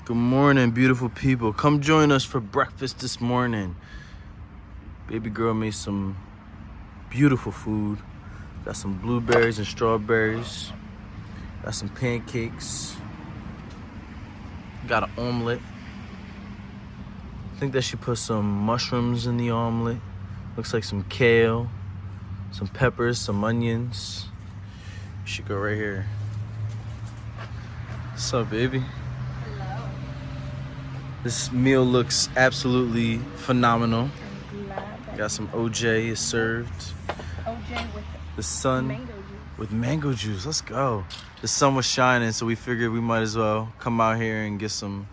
Good morning, beautiful people. Come join us for breakfast this morning. Baby girl made some beautiful food. Got some blueberries and strawberries. Got some pancakes. Got an omelet. I think that she put some mushrooms in the omelet. Looks like some kale, some peppers, some onions. She go right here. What's up, baby? Hello. This meal looks absolutely phenomenal. I'm glad that Got some OJ is served. OJ with The sun mango juice. with mango juice. Let's go. The sun was shining, so we figured we might as well come out here and get some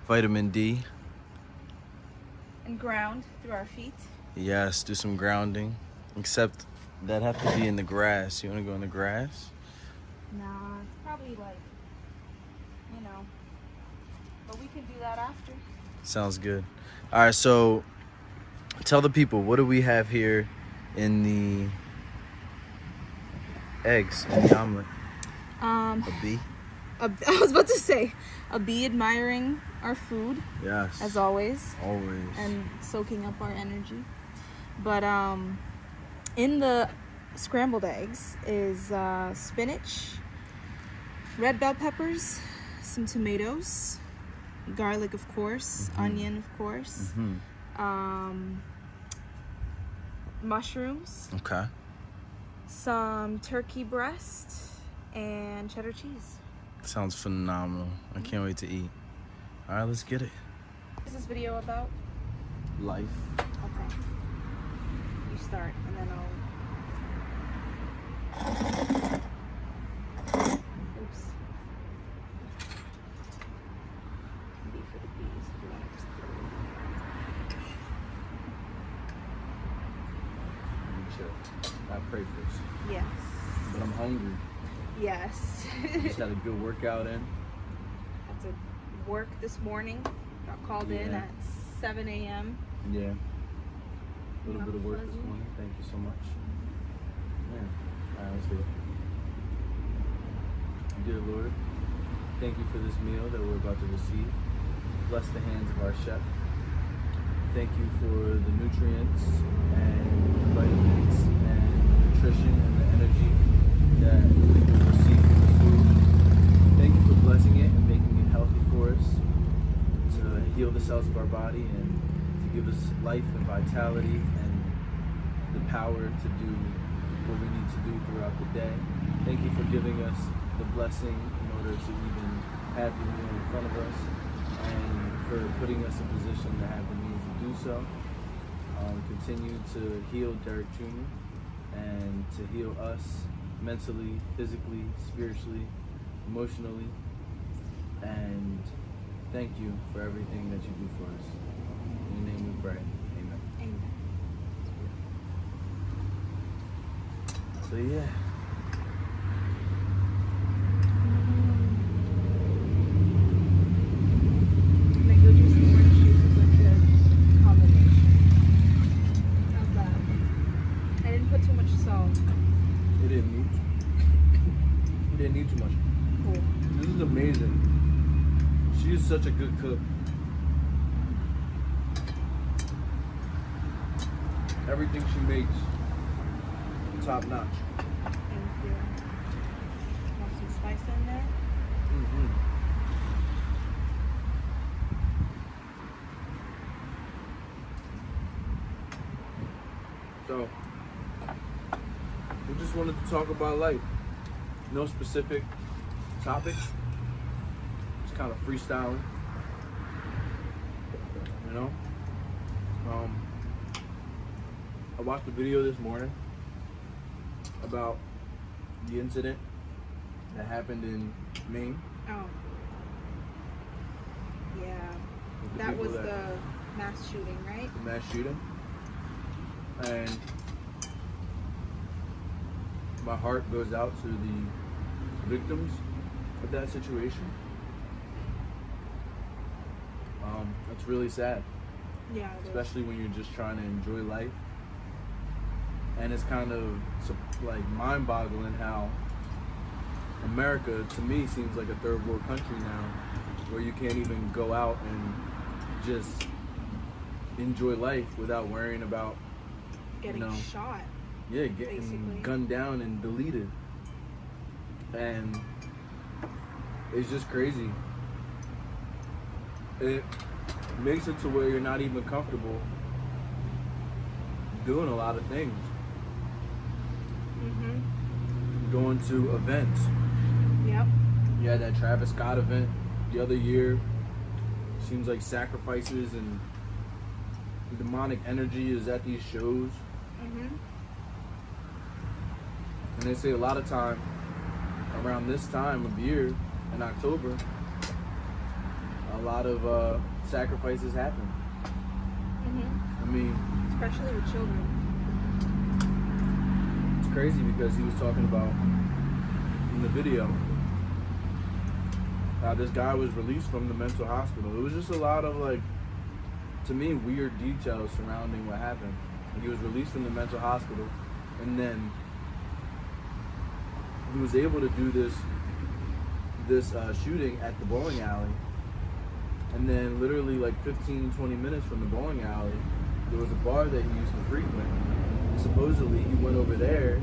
vitamin D. And ground through our feet. Yes, do some grounding. Except that have to be in the grass. You want to go in the grass? Nah, it's probably like, but we can do that after. Sounds good. All right, so tell the people, what do we have here in the eggs in the omelet? A bee? I was about to say, a bee admiring our food, Yes. as always, Always. and soaking up our energy. But in the scrambled eggs is spinach, red bell peppers, some tomatoes, garlic, of course, onion, of course, mushrooms, Okay. some turkey breast, and cheddar cheese. Sounds phenomenal. I can't wait to eat. All right, let's get it. What is this video about? Life. Okay. You start, and then I'll... Oops. B for the bees, flags. I pray first. Yes. But I'm hungry. Yes. Just had a good workout in. Had to work this morning. Got called in Yeah. at 7 a.m. Yeah. A little bit of work this Pleasant. morning. Thank you so much. Yeah. All right, let's do it. Dear Lord, thank you for this meal that we're about to receive. Bless the hands of our chef. Thank you for the nutrients and vitamins and nutrition and the energy that we will receive from this food. Thank you for blessing it and making it healthy for us, to heal the cells of our body and to give us life and vitality and the power to do what we need to do throughout the day. Thank you for giving us the blessing in order to even have the meal in front of us and for putting us in position to have the means to do so. Continue to heal Derek Jr. and to heal us mentally, physically, spiritually, emotionally, and thank you for everything that you do for us. In your name we pray. Amen. Amen. So yeah. Mango juice and orange juice is a good combination. How's that? I didn't put too much salt. We didn't need too much. Cool. This is amazing. She is such a good cook. Everything she makes, top notch. Thank you. Want some spice in there? So, we just wanted to talk about life. No specific topic. Just kind of freestyling. You know? I watched a video this morning about the incident that happened in Maine. Oh. Yeah. with the That people was the mass shooting, right? the mass shooting. And my heart goes out to the victims of that situation. It's really sad, Yeah. it is. especially when you're just trying to enjoy life. And it's kind of like mind-boggling how America, to me, seems like a third world country now, where you can't even go out and just enjoy life without worrying about getting shot. Yeah, getting basically gunned down and deleted. And it's just crazy. It makes it to where you're not even comfortable doing a lot of things. Going to events. Yep. You had that Travis Scott event the other year. Seems like sacrifices and demonic energy is at these shows. And they say a lot of time around this time of year in October, a lot of sacrifices happen. I mean, especially with children. It's crazy because he was talking about in the video this guy was released from the mental hospital. It was just a lot of, like, to me, weird details surrounding what happened. He was released from the mental hospital, and then he was able to do this shooting at the bowling alley. And then literally like 15, 20 minutes from the bowling alley, there was a bar that he used to frequent. And supposedly he went over there.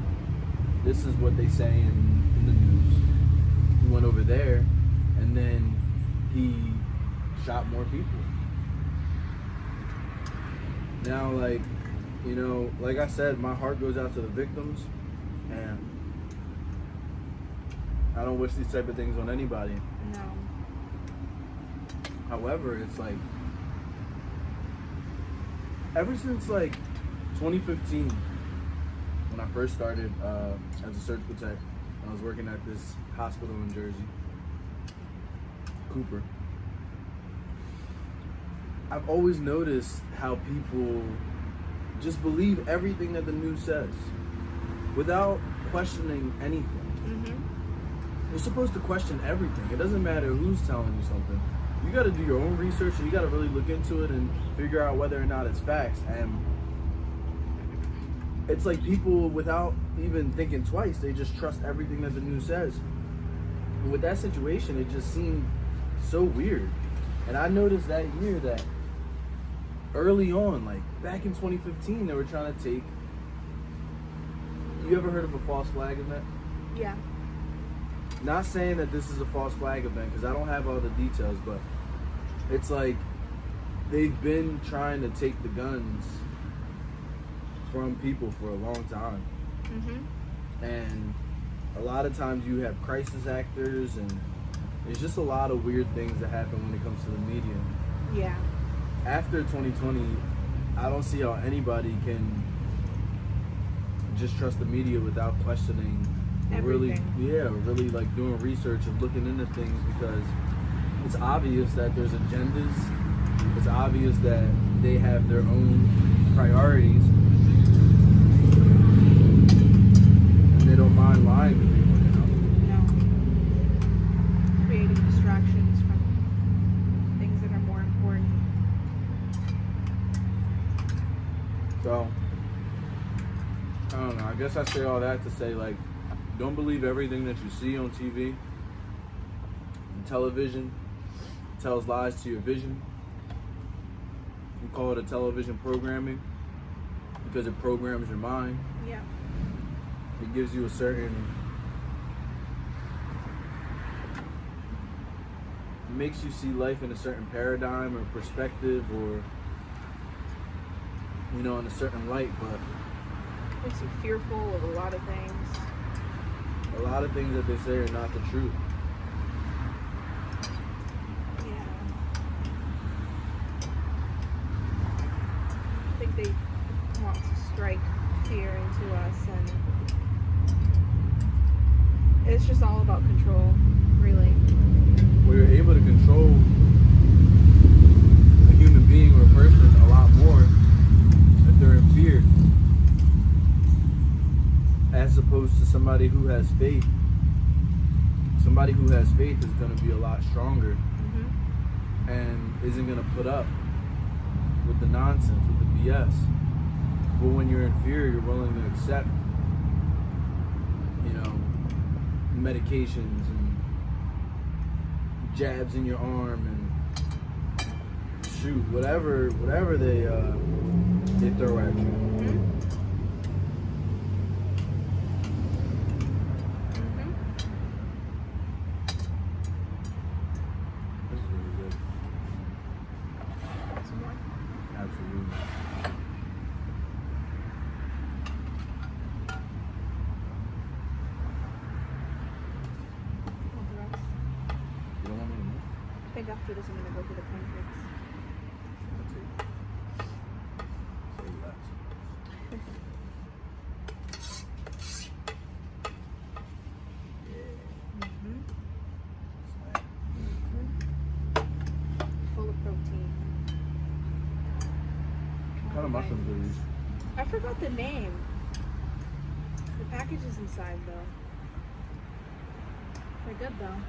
This is what they say in the news. He went over there and then he shot more people. Now, like, you know, like I said, my heart goes out to the victims, and I don't wish these type of things on anybody. No. However, it's like, ever since like 2015, when I first started as a surgical tech, I was working at this hospital in Jersey, Cooper. I've always noticed how people just believe everything that the news says without questioning anything. You're supposed to question everything. It doesn't matter who's telling you something. You got to do your own research, and you got to really look into it and figure out whether or not it's facts. And it's like people, without even thinking twice, they just trust everything that the news says. And with that situation, it just seemed so weird. And I noticed that year that early on, like back in 2015, they were trying to take... You ever heard of a false flag event? Yeah. Not saying that this is a false flag event, because I don't have all the details, but it's like they've been trying to take the guns from people for a long time. And a lot of times you have crisis actors, and there's just a lot of weird things that happen when it comes to the media. Yeah. After 2020, I don't see how anybody can just trust the media without questioning everything. really like doing research and looking into things, because it's obvious that there's agendas. It's obvious that they have their own priorities, and they don't mind lying to people, you know? No. Creating distractions from things that are more important. So, I don't know. I guess I say all that to say, like, don't believe everything that you see on TV and television. It tells lies to your vision. You call it a television programming because it programs your mind. Yeah. It gives you a certain... It makes you see life in a certain paradigm or perspective, or, you know, in a certain light, but... Makes you fearful of a lot of things. A lot of things that they say are not the truth. Yeah. I think they want to strike fear into us, and it's just all about control, really. We're able to control a human being or a person a lot more if they're in fear, as opposed to somebody who has faith. Somebody who has faith is going to be a lot stronger and isn't going to put up with the nonsense, with the BS. But when you're in fear, you're willing to accept, you know, medications and jabs in your arm and shoot whatever they throw at you. This is really good. Some more? Absolutely. Want the rest? You don't want me to move? I think after this I'm gonna go for the pancakes. That's it. Say less. Full of protein. What kind of mushrooms are these? I forgot the name. The package is inside though. They're good though.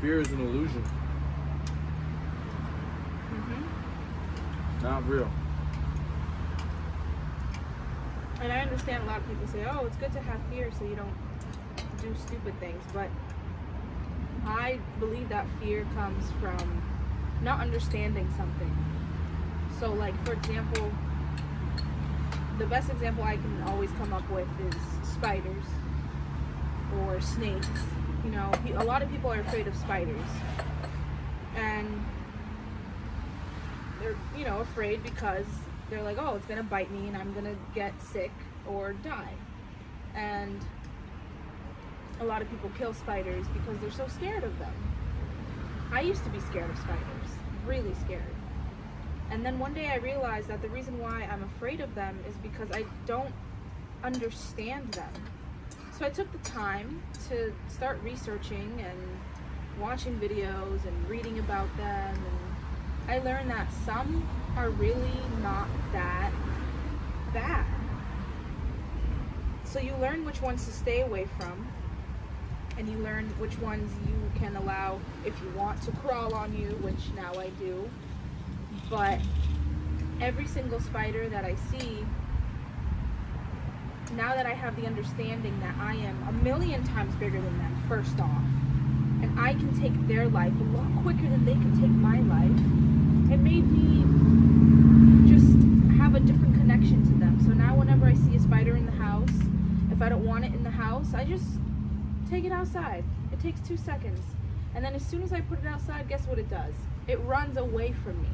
Fear is an illusion. Not real. And I understand a lot of people say, oh, it's good to have fear so you don't do stupid things. But I believe that fear comes from not understanding something. So like, for example, the best example I can always come up with is spiders or snakes. You know, a lot of people are afraid of spiders. And they're, you know, afraid because they're like, oh, it's gonna bite me and I'm gonna get sick or die. And a lot of people kill spiders because they're so scared of them. I used to be scared of spiders, really scared. And then one day I realized that the reason why I'm afraid of them is because I don't understand them. So I took the time to start researching and watching videos and reading about them, and I learned that some are really not that bad. So you learn which ones to stay away from, and you learn which ones you can allow if you want to crawl on you, which now I do. But every single spider that I see, now that I have the understanding that I am 1,000,000 times bigger than them, first off, and I can take their life a lot quicker than they can take my life, it made me just have a different connection to them. So now whenever I see a spider in the house, if I don't want it in the house, I just take it outside. It takes 2 seconds. And then as soon as I put it outside, guess what it does? It runs away from me.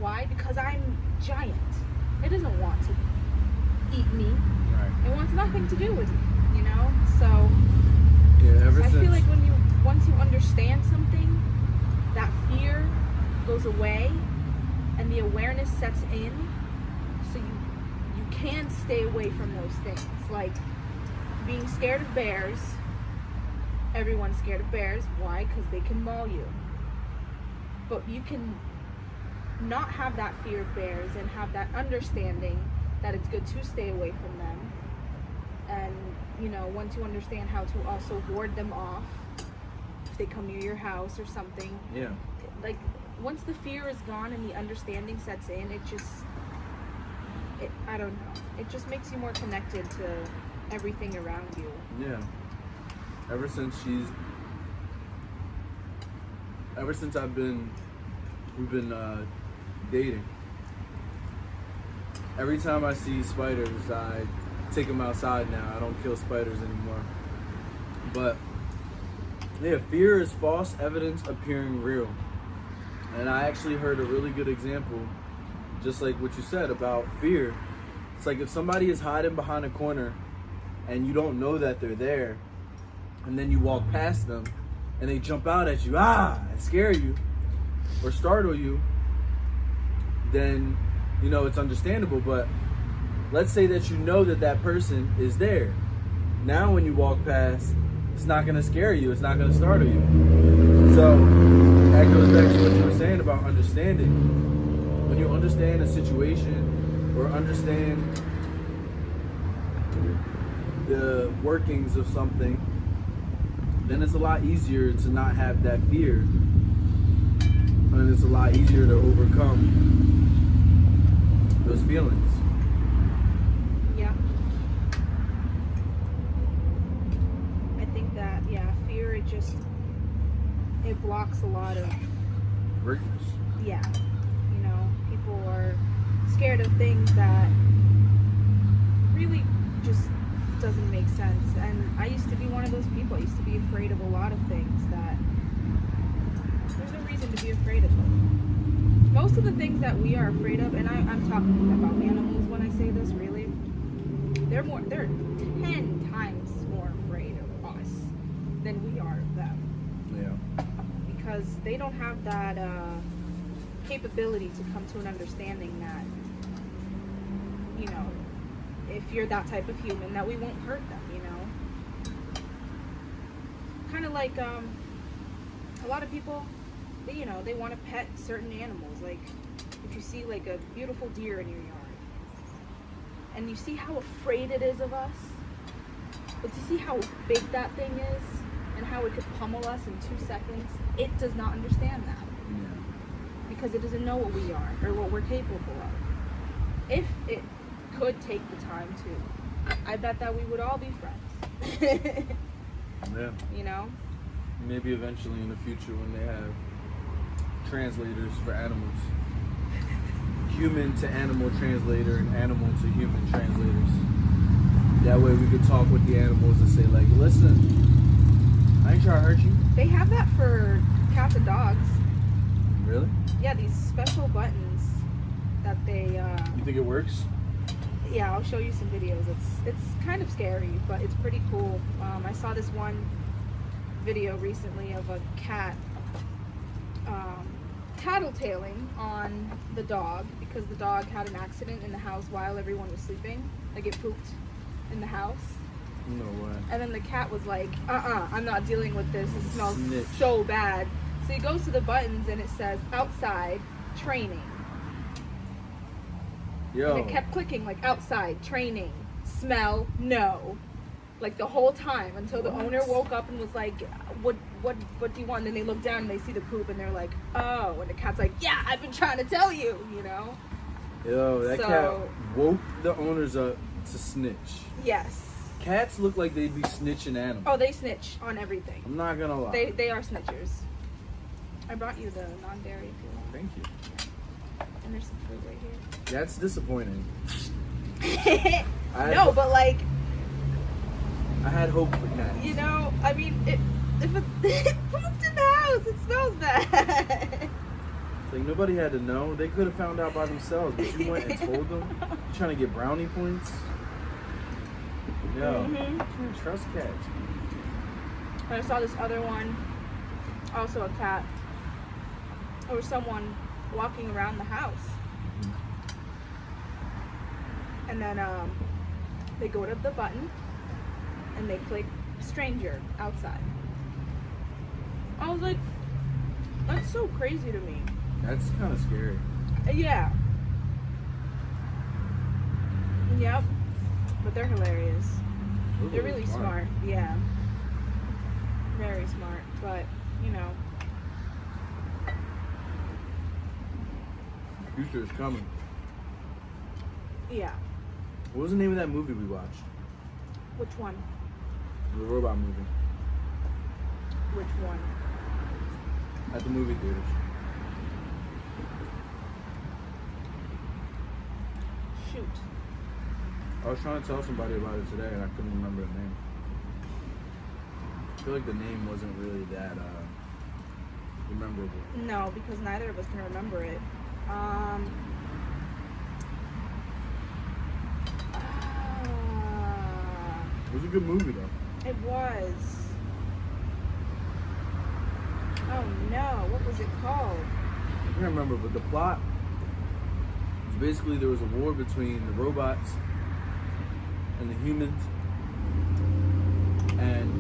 Why? Because I'm giant. It doesn't want to eat me. Right. It wants nothing to do with me, you know? So Yeah, I feel like once you understand something, that fear goes away and the awareness sets in, so you can stay away from those things. Like being scared of bears. Everyone's scared of bears. Why? Because they can maul you. But you can not have that fear of bears and have that understanding that it's good to stay away from them. And, you know, once you understand how to also ward them off if they come near your house or something. Yeah. Like, once the fear is gone and the understanding sets in, I don't know. It just makes you more connected to everything around you. Yeah. Ever since we've been dating, every time I see spiders, I take them outside now. I don't kill spiders anymore. But yeah, fear is false evidence appearing real. And I actually heard a really good example, just like what you said about fear. It's like if somebody is hiding behind a corner and you don't know that they're there, and then you walk past them and they jump out at you, and scare you or startle you, then, you know, it's understandable. But let's say that you know that that person is there. Now when you walk past, it's not going to scare you. It's not going to startle you. So that goes back to what you were saying about understanding. When you understand a situation or understand the workings of something, then it's a lot easier to not have that fear. And it's a lot easier to overcome those feelings. Yeah. I think just, it blocks a lot of, Greatness. yeah, you know, people are scared of things that really just doesn't make sense. And I used to be one of those people. I used to be afraid of a lot of things that there's no reason to be afraid of them. Most of the things that we are afraid of, and I'm talking about animals when I say this, really, they're 10 times more afraid of us than we are of them. Yeah. Because they don't have that capability to come to an understanding that, you know, if you're that type of human, that we won't hurt them, you know. Kind of like a lot of people, they want to pet certain animals. Like if you see like a beautiful deer in your yard, and you see how afraid it is of us, but to see how big that thing is and how it could pummel us in 2 seconds, it does not understand that. Yeah. Because it doesn't know what we are or what we're capable of. If it could take the time to, I bet that we would all be friends. Yeah. You know? Maybe eventually in the future when they have translators for animals. Human to animal translator and animal to human translators. That way we could talk with the animals and say like, listen, I ain't trying to hurt you. They have that for cats and dogs. Really? Yeah, these special buttons that they You think it works? yeah, I'll show you some videos. It's kind of scary, but it's pretty cool. I saw this one video recently of a cat tattletaling on the dog because the dog had an accident in the house while everyone was sleeping. Like it pooped in the house. No way. And then the cat was like, I'm not dealing with this. It smells Snitch. so bad. So he goes to the buttons and it says outside training. Yo. And it kept clicking like outside training, smell, no. Like the whole time until the owner woke up and was like, what do you want? And then they look down and they see the poop and they're like, oh. And the cat's like, yeah, I've been trying to tell you, you know? Yo, that So- cat woke the owners up to snitch. Yes. Cats look like they'd be snitching animals. Oh, they snitch on everything. I'm not gonna lie. They are snitchers. I brought you the non-dairy if you want. Thank you. And there's some food right here. That's disappointing. No, but like, I had hope for cats. you know, I mean, if it pooped in the house, it smells bad. Like nobody had to know. They could have found out by themselves, but you went and told them. You trying to get brownie points? Yo, Mhm. you can't trust cats. And I saw this other one, also a cat, or someone walking around the house. And then they go to the button and they click stranger outside. I was like, that's so crazy to me. That's kind of scary. Yeah. Yep. But they're hilarious. They're really smart. Yeah. Very smart. But, you know. Future is coming. Yeah. What was the name of that movie we watched? Which one? The robot movie. Which one? At the movie theaters. Shoot. I was trying to tell somebody about it today and I couldn't remember the name. I feel like the name wasn't really that rememberable. No, because neither of us can remember it. It was a good movie though. It was. Oh no, what was it called? I can't remember, but the plot was basically there was a war between the robots and the humans, and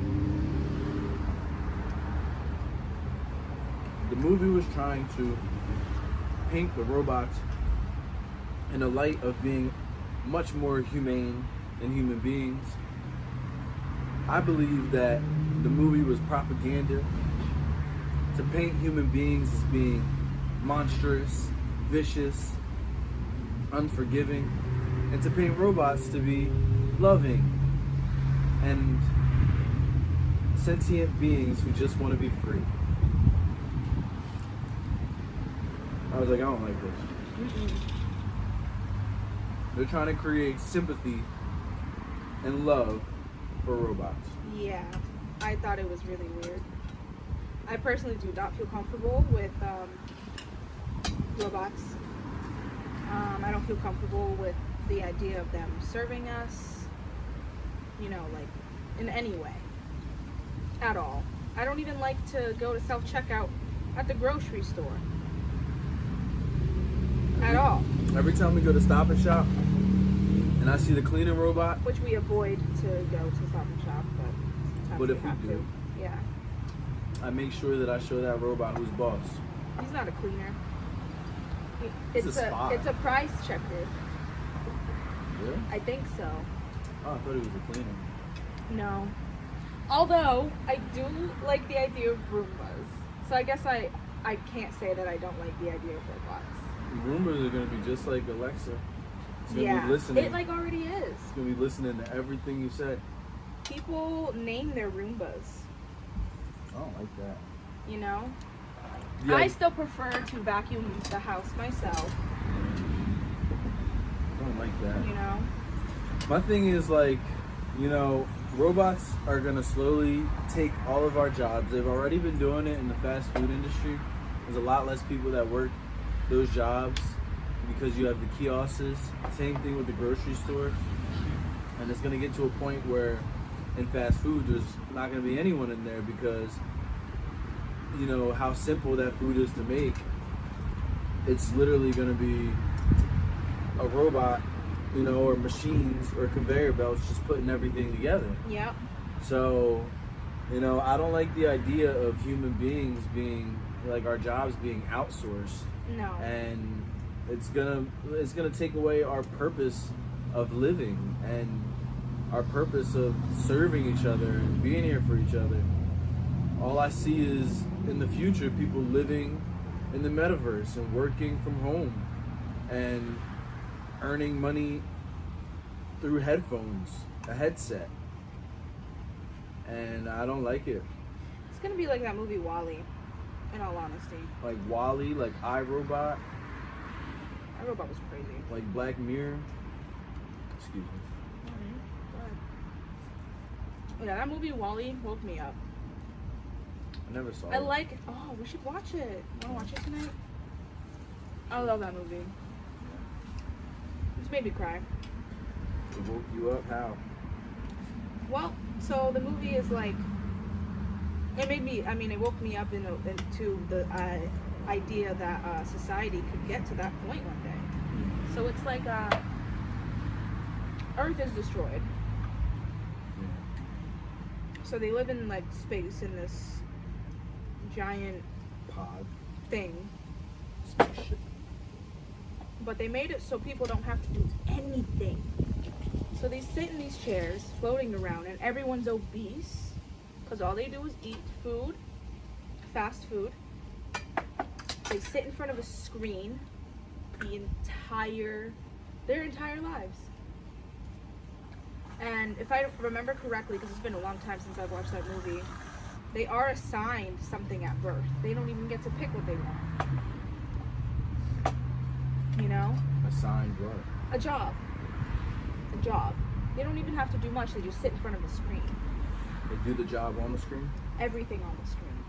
the movie was trying to paint the robots in a light of being much more humane than human beings. I believe that the movie was propaganda to paint human beings as being monstrous, vicious, unforgiving, and to paint robots to be loving and sentient beings who just want to be free. I was like, I don't like this. They're trying to create sympathy and love for robots. Yeah, I thought it was really weird. I personally do not feel comfortable with robots. I don't feel comfortable with the idea of them serving us, you know, like in any way at all. I don't even like to go to self-checkout at the grocery store at all. Every time we go to Stop and Shop and I see the cleaning robot, Which we avoid to go to Stop and Shop, but if we have do, to. Yeah. I make sure that I show that robot who's boss. He's not a cleaner. It's a spy. It's a price checker. Really? I think so. Oh, I thought he was a cleaner. No. Although I do like the idea of Roombas. So I guess I can't say that I don't like the idea of robots. Roombas are going to be just like Alexa. It's going to be listening. It like already is. It's going to be listening to everything you say. People name their Roombas, I don't like that. you know? Yeah, I still prefer to vacuum the house myself, I don't like that. you know? My thing is like, you know, robots are going to slowly take all of our jobs. They've already been doing it in the fast food industry. There's a lot less people that work those jobs because you have the kiosks. Same thing with the grocery store. And it's going to get to a point where in fast food there's not going to be anyone in there because, you know, how simple that food is to make. It's literally going to be a robot, you know, or machines or conveyor belts just putting everything together. Yep. So, you know, I don't like the idea of human beings being, like, our jobs being outsourced. No. And it's gonna take away our purpose of living and our purpose of serving each other and being here for each other. All I see is in the future people living in the metaverse and working from home and earning money through headphones, a headset. And I don't like it. It's gonna be like that movie WALL-E, in all honesty. Like WALL-E, like iRobot, iRobot was crazy. like Black Mirror. Excuse me. Yeah, that movie WALL-E woke me up. I never saw I it. like. Oh, we should watch it. Wanna watch it tonight? I love that movie. It just made me cry. It woke you up? How? Well, so the movie is like. It made me. I mean, it woke me up into the idea that society could get to that point one day. So it's like Earth is destroyed. So they live in like space in this giant Pod. thing. Spaceship. But they made it so people don't have to do anything. So they sit in these chairs floating around and everyone's obese because all they do is eat food, fast food. They sit in front of a screen their entire lives. And if I remember correctly, because it's been a long time since I've watched that movie, they are assigned something at birth. They don't even get to pick what they want. You know? Assigned what? A job. A job. They don't even have to do much. They just sit in front of the screen. They do the job on the screen? Everything on the screen.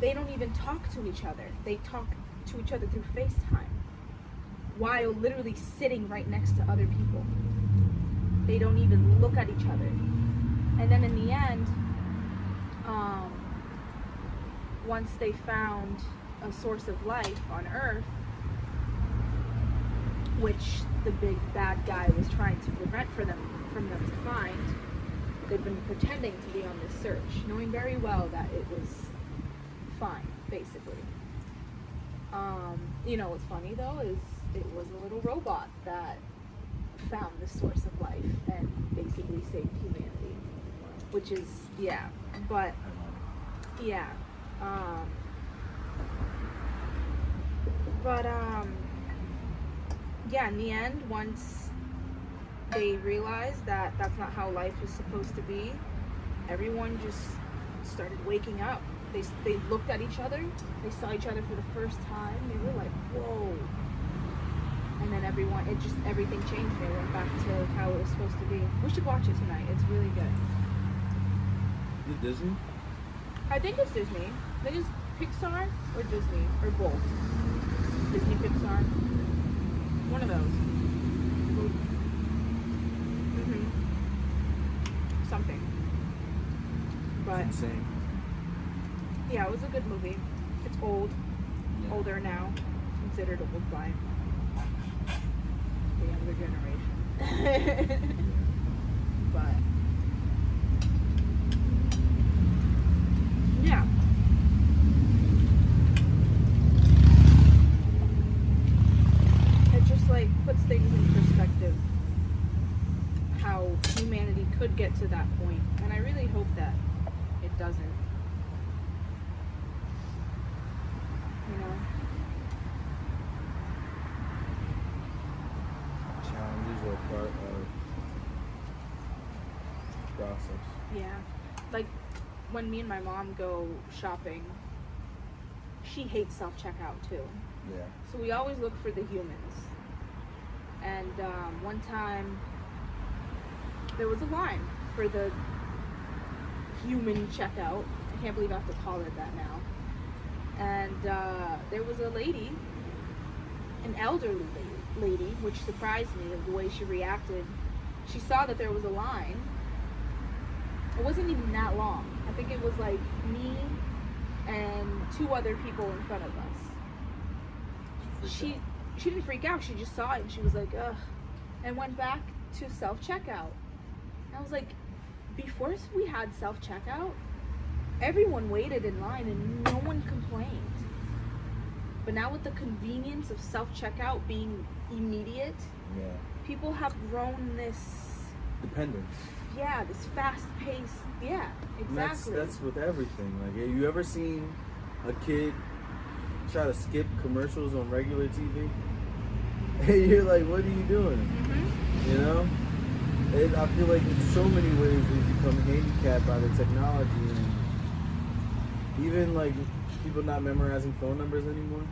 They don't even talk to each other. They talk to each other through FaceTime while literally sitting right next to other people. They don't even look at each other. And then in the end, once they found a source of life on Earth, which the big bad guy was trying to prevent from them to find, they've been pretending to be on this search, knowing very well that it was fine, basically. You know what's funny though is it was a little robot that found the source of life and basically saved humanity, which is yeah, in the end, once they realized that that's not how life was supposed to be, everyone just started waking up. They looked at each other. They saw each other for the first time. They were like, whoa. And then everything changed. They went back to how it was supposed to be. We should watch it tonight. It's really good. Is it Disney? I think it's Disney. I think it's Pixar or Disney or both. Disney, Pixar. One of those. Something. But It's insane. yeah, it was a good movie. It's old. Yeah. Older now. Considered old by the younger generation. But yeah. It just like puts things in perspective, how humanity could get to that point, and I really hope that it doesn't. You know? Challenges are part of the process. Yeah. Like when me and my mom go shopping, she hates self-checkout too. Yeah. So we always look for the humans. And one time there was a line for the human checkout. I can't believe I have to call it that now. And there was a lady, an elderly lady, which surprised me of the way she reacted. She saw that there was a line. It wasn't even that long. I think it was like me and two other people in front of us. She didn't freak out. She just saw it and she was like, ugh, and went back to self-checkout. I was like, before we had self-checkout, everyone waited in line and no one complained. But now with the convenience of self-checkout being immediate, Yeah. people have grown this, Dependence. yeah, this fast-paced, yeah, And exactly. that's with everything. Like, have you ever seen a kid try to skip commercials on regular TV? And you're like, what are you doing? Mm-hmm. You know? I feel like in so many ways we've become handicapped by the technology, and even like people not memorizing phone numbers anymore.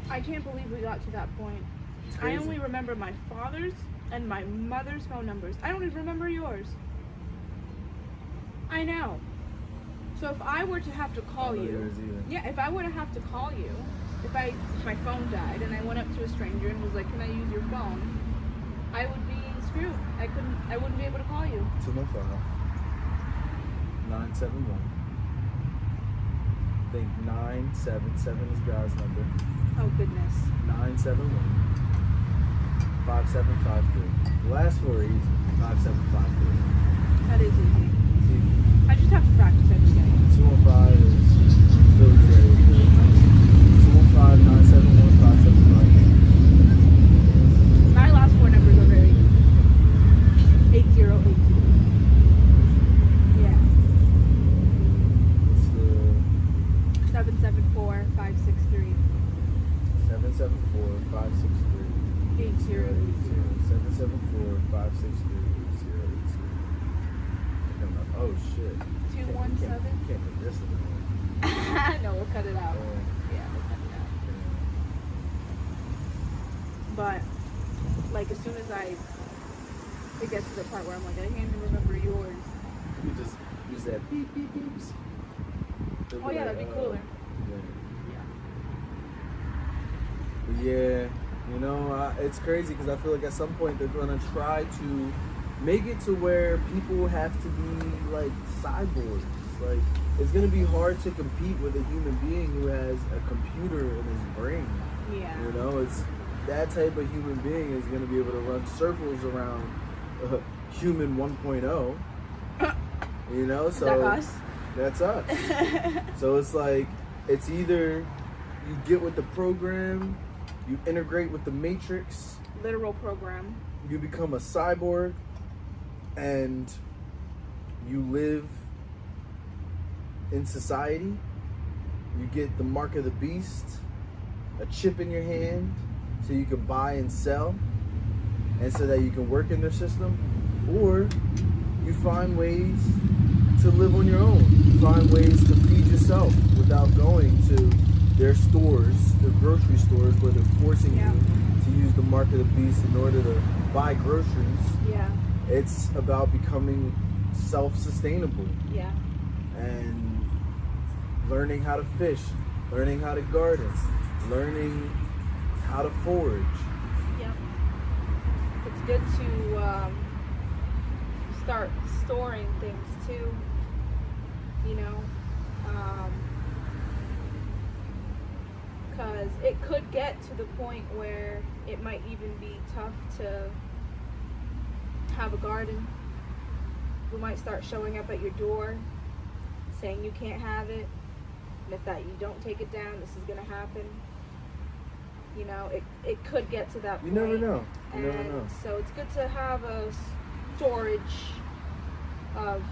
I can't believe we got to that point. It's I crazy. only remember my father's and my mother's phone numbers. I don't even remember yours. I know. So if I were to have to call I don't know you, yours either. yeah, if I were to have to call you, if my phone died and I went up to a stranger and was like, "Can I use your phone?" I would be screwed. I wouldn't be able to call you. 215 971. I think 977 is God's number. Oh goodness. 971 5753. The last four are easy. 5753. That is easy. It's easy. I just have to practice every day. 215 is Philly area. 215 971 5753. My last four numbers are very 8082. Yeah. It's the 774 563 774 563 8082. 774 563 8082. Oh shit. 217. Can't put this in there. No, we'll cut it out. Oh. Yeah, we'll cut it out. But like as soon as it gets to the part where I'm like, I can't even remember yours. You just use that beep beep beeps. They'll Oh yeah, like, that'd be cooler. Yeah. Yeah. But yeah, you know, it's crazy because I feel like at some point they're gonna try to make it to where people have to be like cyborgs. Like it's gonna be hard to compete with a human being who has a computer in his brain. Yeah. You know, it's that type of human being is gonna be able to run circles around human 1.0. You know, Is so that us? that's us. So it's like it's either you get with the program, you integrate with the matrix, Literal program. you become a cyborg, and you live in society. You get the mark of the beast, a chip in your hand, so you can buy and sell, and so that you can work in their system, or you find ways to live on your own. Find ways to feed yourself without going to their stores, their grocery stores, where they're forcing you to use the mark of the beast in order to buy groceries. Yeah. It's about becoming self-sustainable. Yeah. And learning how to fish, learning how to garden, learning how to forage. Yep. It's good to start storing things too, you know, because it could get to the point where it might even be tough to have a garden. We might start showing up at your door saying you can't have it, and if that you don't take it down, this is going to happen. You know, it could get to that point. You never know. You And never know. so it's good to have a storage of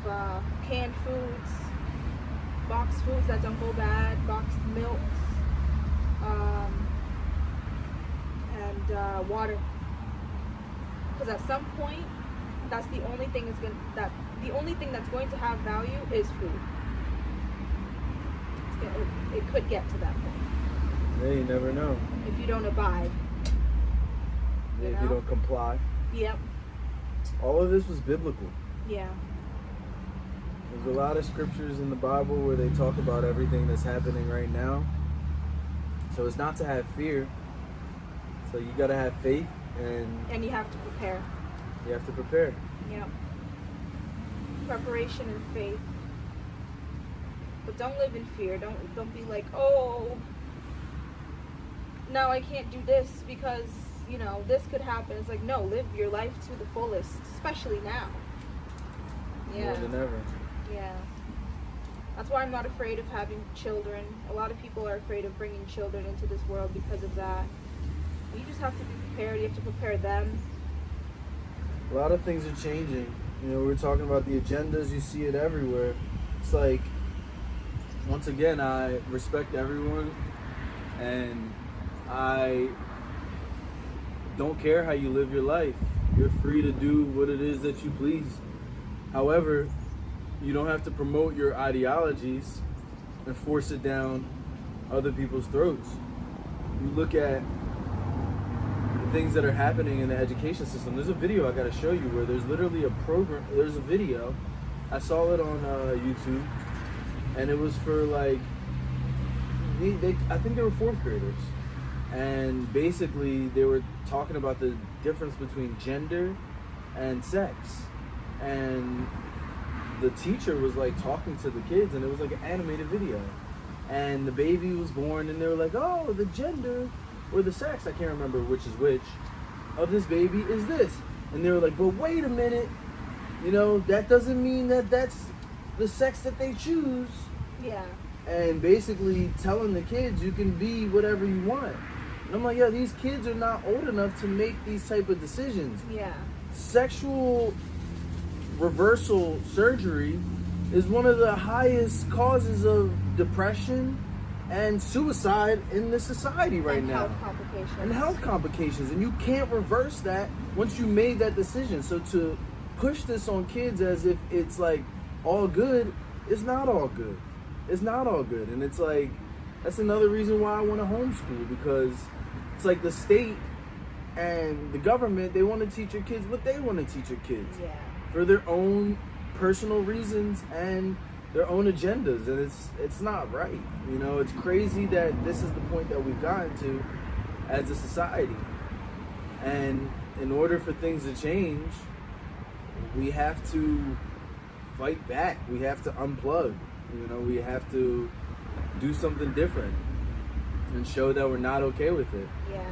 canned foods, boxed foods that don't go bad, boxed milks, and water. Because at some point, that's the only thing the only thing that's going to have value is food. It could get to that point. Yeah, you never know. If you don't abide. If you don't comply. Yep. All of this was biblical. Yeah. There's a lot of scriptures in the Bible where they talk about everything that's happening right now. So it's not to have fear. So you gotta have faith, and you have to prepare. You have to prepare. Yep. Preparation and faith. But don't live in fear. Don't be like, oh, now I can't do this because, you know, this could happen. It's like, no, live your life to the fullest, especially now. Yeah. More than ever. Yeah. That's why I'm not afraid of having children. A lot of people are afraid of bringing children into this world because of that. You just have to be prepared. You have to prepare them. A lot of things are changing. You know, we're talking about the agendas. You see it everywhere. It's like, once again, I respect everyone, and I don't care how you live your life. You're free to do what it is that you please. However, you don't have to promote your ideologies and force it down other people's throats. You look at the things that are happening in the education system. There's a video I gotta show you where there's literally a program, there's a video, I saw it on YouTube, and it was for like, I think they were 4th graders. And basically they were talking about the difference between gender and sex. And the teacher was like talking to the kids, and it was like an animated video. And the baby was born, and they were like, oh, the gender or the sex, I can't remember which is which, of this baby is this. And they were like, but wait a minute, you know, that doesn't mean that that's the sex that they choose. Yeah. And basically telling the kids you can be whatever you want. And I'm like, yeah, these kids are not old enough to make these type of decisions. Yeah. Sexual reversal surgery is one of the highest causes of depression and suicide in the society right now. And health complications. And health complications. And you can't reverse that once you made that decision. So to push this on kids as if it's like all good, it's not all good. It's not all good. And it's like, that's another reason why I want to homeschool, because it's like the state and the government, they want to teach your kids what they want to teach your kids. Yeah. For their own personal reasons and their own agendas, and it's not right. You know, it's crazy that this is the point that we've gotten to as a society. And in order for things to change, we have to fight back. We have to unplug. You know, we have to do something different and show that we're not okay with it. Yeah.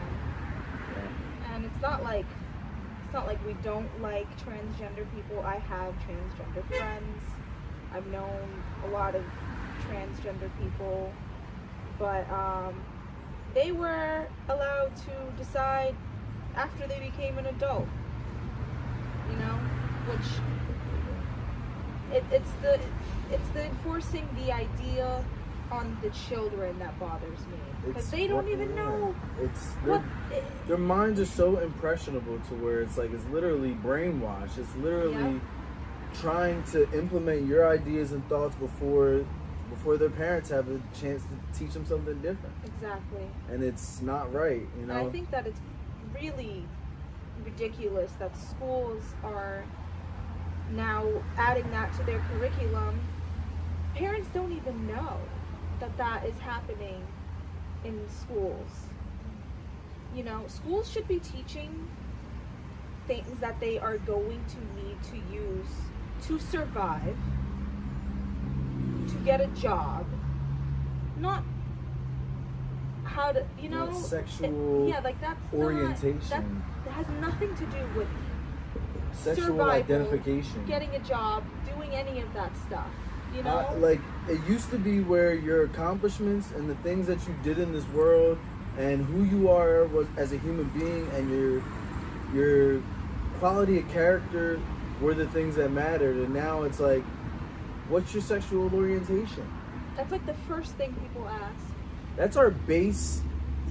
And it's not like we don't like transgender people. I have transgender friends. I've known a lot of transgender people, but they were allowed to decide after they became an adult. You know, which it's the enforcing the on the children that bothers me, because they don't even know. Their minds are so impressionable to where it's like it's literally brainwashed. It's literally trying to implement your ideas and thoughts before their parents have a chance to teach them something different. Exactly. And it's not right, you know. And I think that it's really ridiculous that schools are now adding that to their curriculum. Parents don't even know that is happening in schools. You know, schools should be teaching things that they are going to need to use to survive, to get a job, not how to, you know, sexual like that's orientation. That has nothing to do with sexual survival, identification, getting a job, doing any of that stuff. You know, like it used to be where your accomplishments and the things that you did in this world and who you are was as a human being and your quality of character were the things that mattered. And now it's like, what's your sexual orientation? That's like the first thing people ask. That's our base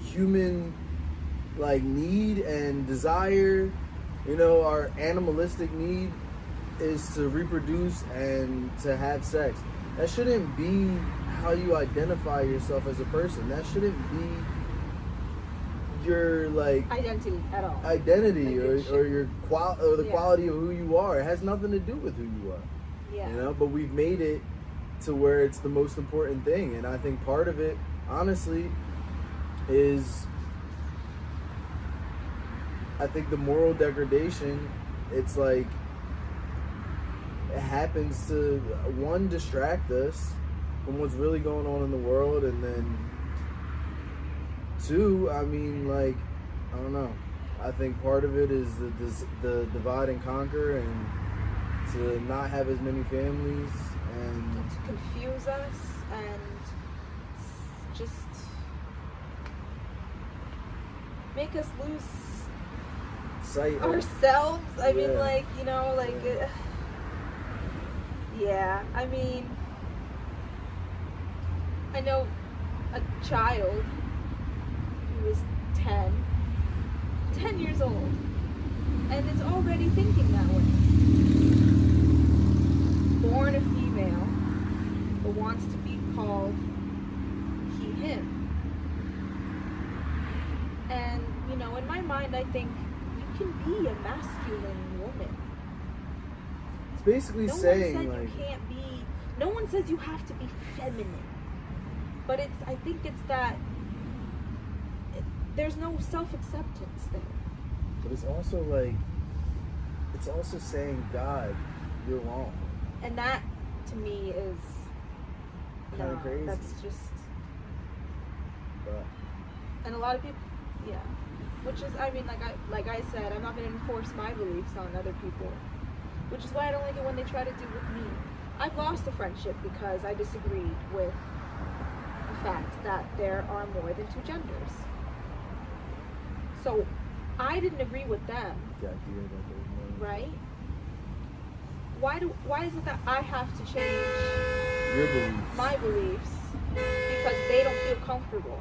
human like need and desire. You know, our animalistic need is to reproduce and to have sex. That shouldn't be how you identify yourself as a person. That shouldn't be your like identity at all. Identity like or your quality of who you are. It has nothing to do with who you are. Yeah. You know, but we've made it to where it's the most important thing, and I think part of it, honestly, is I think the moral degradation. It's like it happens to one distract us from what's really going on in the world, and then two, I mean, like, I don't know. I think part of it is the divide and conquer, and to not have as many families, and to confuse us, and just make us lose sight ourselves. I mean, Yeah. like, you know, like, I mean, I know a child who is 10 years old, and is already thinking that way. Born a female, but wants to be called he, him. And, you know, in my mind, I think you can be a masculine woman. it's basically No saying one said like you can't be. No one says you have to be feminine. But I think it's that there's no self-acceptance there. but it's also like it's also saying, God, you're wrong. And that, to me, is Kinda crazy. That's just. But And a lot of people, yeah. Which is, I mean, like I said, I'm not going to enforce my beliefs on other people. Which is why I don't like it when they try to do with me. I've lost a friendship because I disagreed with the fact that there are more than two genders. So I didn't agree with them, the idea that there's no right? Why is it that I have to change your beliefs. my beliefs because they don't feel comfortable?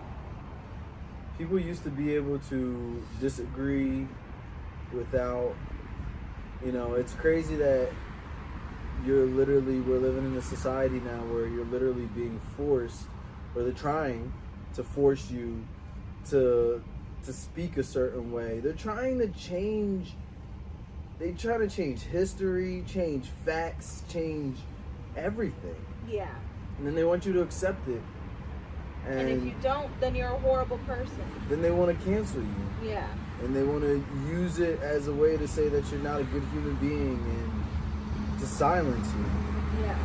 People used to be able to disagree without, you know, it's crazy that we're living in a society now where you're literally being forced, or they're trying to force you to speak a certain way. They're trying to change history, change facts, change everything. Yeah. And then they want you to accept it. And if you don't, then you're a horrible person. Then they want to cancel you. Yeah. And they want to use it as a way to say that you're not a good human being and to silence you. Yeah.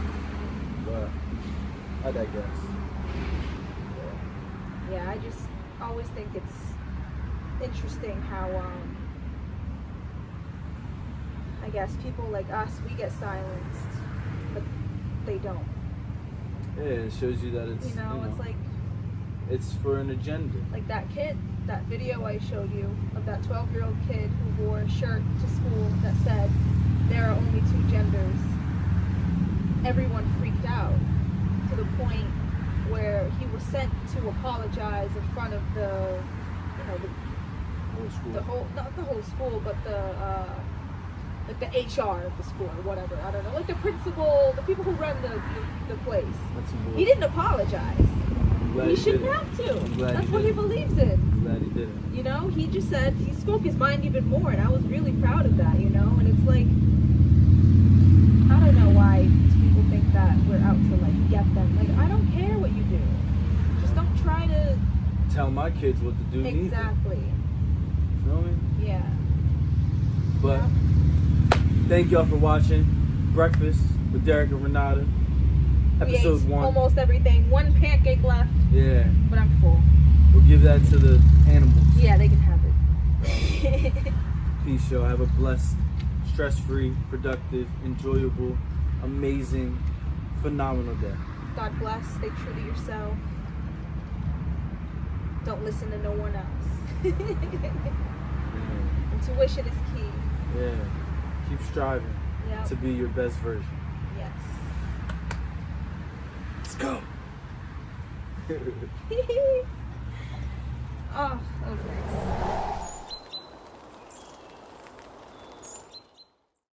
But I digress. Yeah, I just always think it's interesting how, I guess people like us, we get silenced, but they don't. Yeah, it shows you that it's, You know, it's like it's for an agenda. like that kid, that video I showed you of that 12-year-old kid who wore a shirt to school that said there are only two genders. Everyone freaked out to the point where he was sent to apologize in front of the, you know, Whole school. the whole, not the whole school, but the like the HR of the school or whatever. I don't know, like the principal, the people who run the place. He didn't apologize. He shouldn't have to. That's what he believes in. I'm glad he didn't. You know, he just said, he spoke his mind even more, and I was really proud of that, you know? And it's like, I don't know why people think that we're out to, like, get them. Like, I don't care what you do. Just don't try to... Tell my kids what to do. Exactly. Neither. Feel me? Yeah. But, thank y'all for watching Breakfast with Derek and Renata. Episode 1. Almost everything. 1 pancake left. Yeah. But I'm full. We'll give that to the animals. Yeah, they can have it. Peace, y'all. Have a blessed, stress-free, productive, enjoyable, amazing, phenomenal day. God bless. Stay true to yourself. Don't listen to no one else. Yeah. Intuition is key. Yeah. Keep striving to be your best version. Yes. Let's go.